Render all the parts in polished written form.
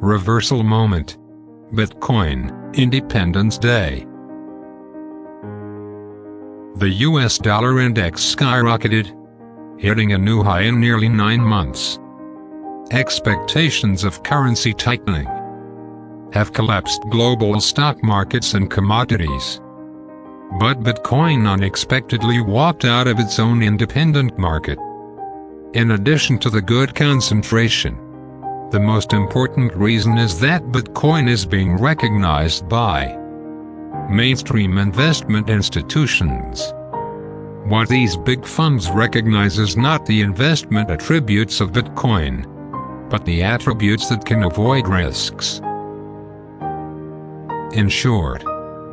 Reversal moment. Bitcoin, Independence Day. The US dollar index skyrocketed, hitting a new high in nearly 9 months. Expectations of currency tightening have collapsed global stock markets and commodities. But Bitcoin unexpectedly walked out of its own independent market. In addition to the good concentration, the most important reason is that Bitcoin is being recognized by mainstream investment institutions. What these big funds recognize is not the investment attributes of Bitcoin, but the attributes that can avoid risks. In short,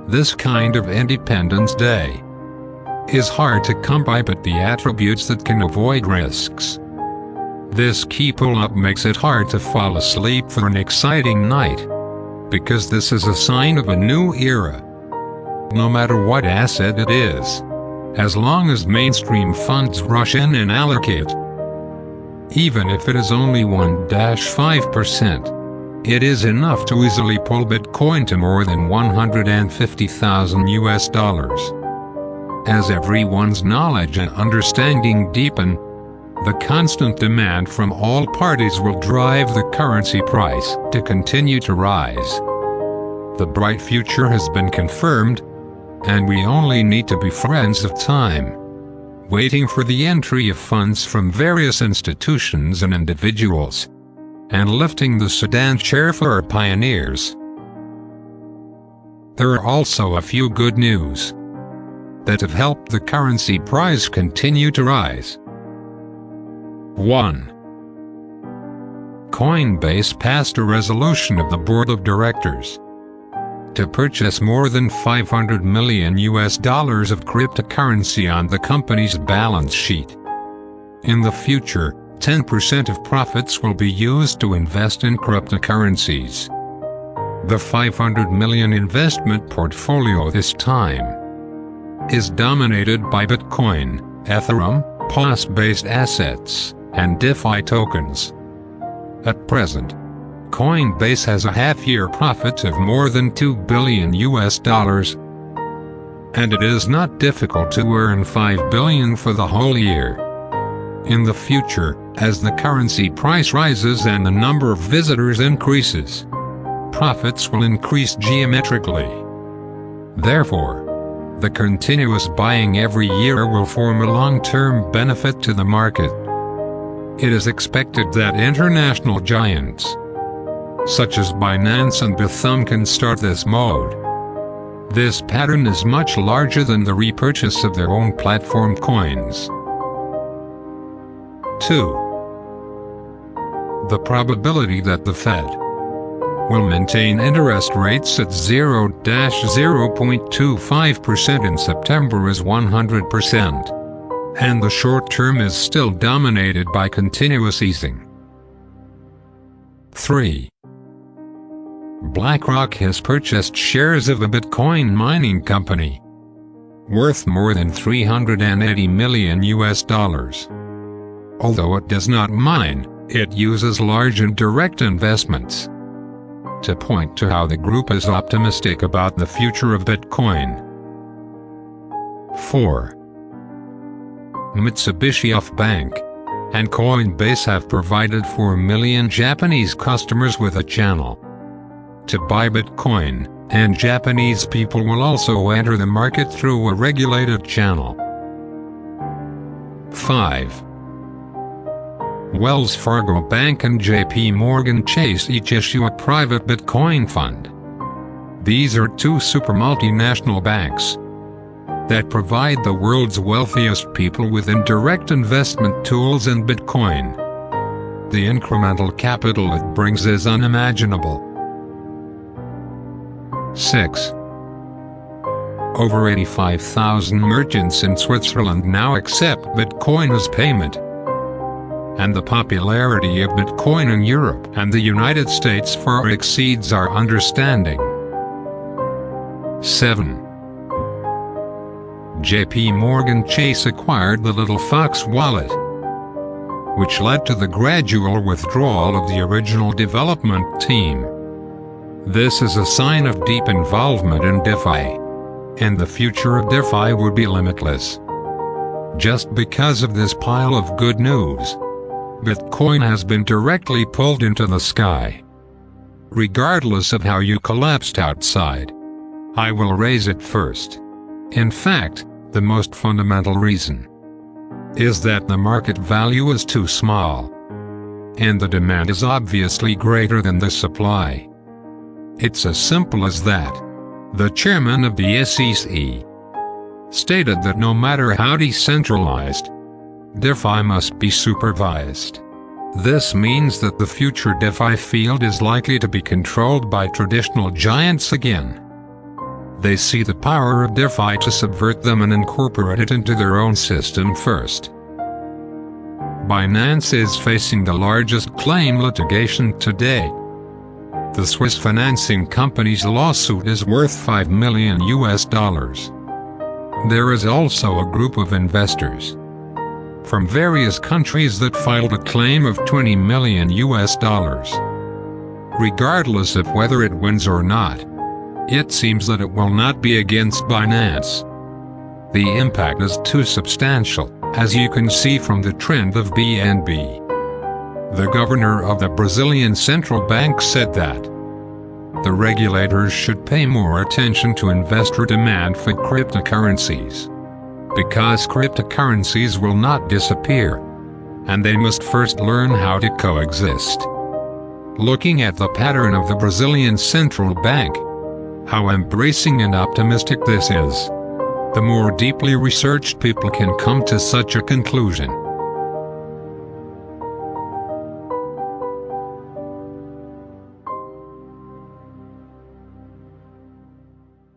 this kind of Independence Day is hard to come by, but the attributes that can avoid risks. This key pull-up makes it hard to fall asleep for an exciting night, because this is a sign of a new era. No matter what asset it is, as long as mainstream funds rush in and allocate, even if it is only 1-5%, it is enough to easily pull Bitcoin to more than $150,000. As everyone's knowledge and understanding deepen, the constant demand from all parties will drive the currency price to continue to rise. The bright future has been confirmed, and we only need to be friends of time, waiting for the entry of funds from various institutions and individuals, and lifting the sedan chair for our pioneers. There are also a few good news that have helped the currency price continue to rise. 1. Coinbase passed a resolution of the board of directors to purchase more than $500 million of cryptocurrency on the company's balance sheet. In the future, 10% of profits will be used to invest in cryptocurrencies. The $500 million investment portfolio this time is dominated by Bitcoin, Ethereum, POS-based assets, and DeFi tokens. At present, Coinbase has a half-year profit of more than $2 billion, and it is not difficult to earn $5 billion for the whole year. In the future, as the currency price rises and the number of visitors increases, profits will increase geometrically. Therefore, the continuous buying every year will form a long-term benefit to the market. It is expected that international giants, such as Binance and Bithumb, can start this mode. This pattern is much larger than the repurchase of their own platform coins. 2. The probability that the Fed will maintain interest rates at 0-0.25% in September is 100%, and the short term is still dominated by continuous easing. 3. BlackRock has purchased shares of a Bitcoin mining company worth more than $380 million. Although it does not mine, it uses large and direct investments to point to how the group is optimistic about the future of Bitcoin. 4. Mitsubishi UFJ Bank and Coinbase have provided 4 million Japanese customers with a channel to buy Bitcoin, and Japanese people will also enter the market through a regulated channel. 5. Wells Fargo Bank and JP Morgan Chase each issue a private Bitcoin fund. These are two super multinational banks that provide the world's wealthiest people with indirect investment tools in Bitcoin. The incremental capital it brings is unimaginable. 6. Over 85,000 merchants in Switzerland now accept Bitcoin as payment, and the popularity of Bitcoin in Europe and the United States far exceeds our understanding. 7. JP Morgan Chase acquired the Little Fox wallet, which led to the gradual withdrawal of the original development team. This is a sign of deep involvement in DeFi, and the future of DeFi would be limitless. Just because of this pile of good news, Bitcoin has been directly pulled into the sky. Regardless of how you collapsed outside, I will raise it first. In fact, the most fundamental reason is that the market value is too small, and the demand is obviously greater than the supply. It's as simple as that. The chairman of the SEC stated that no matter how decentralized, DeFi must be supervised. This means that the future DeFi field is likely to be controlled by traditional giants again. They see the power of DeFi to subvert them and incorporate it into their own system first. Binance is facing the largest claim litigation today. The Swiss financing company's lawsuit is worth $5 million. There is also a group of investors from various countries that filed a claim of $20 million. Regardless of whether it wins or not, it seems that it will not be against Binance. The impact is too substantial, as you can see from the trend of BNB. The governor of the Brazilian central bank said that the regulators should pay more attention to investor demand for cryptocurrencies, because cryptocurrencies will not disappear, and they must first learn how to coexist. Looking at the pattern of the Brazilian central bank, how embracing and optimistic this is, the more deeply researched people can come to such a conclusion.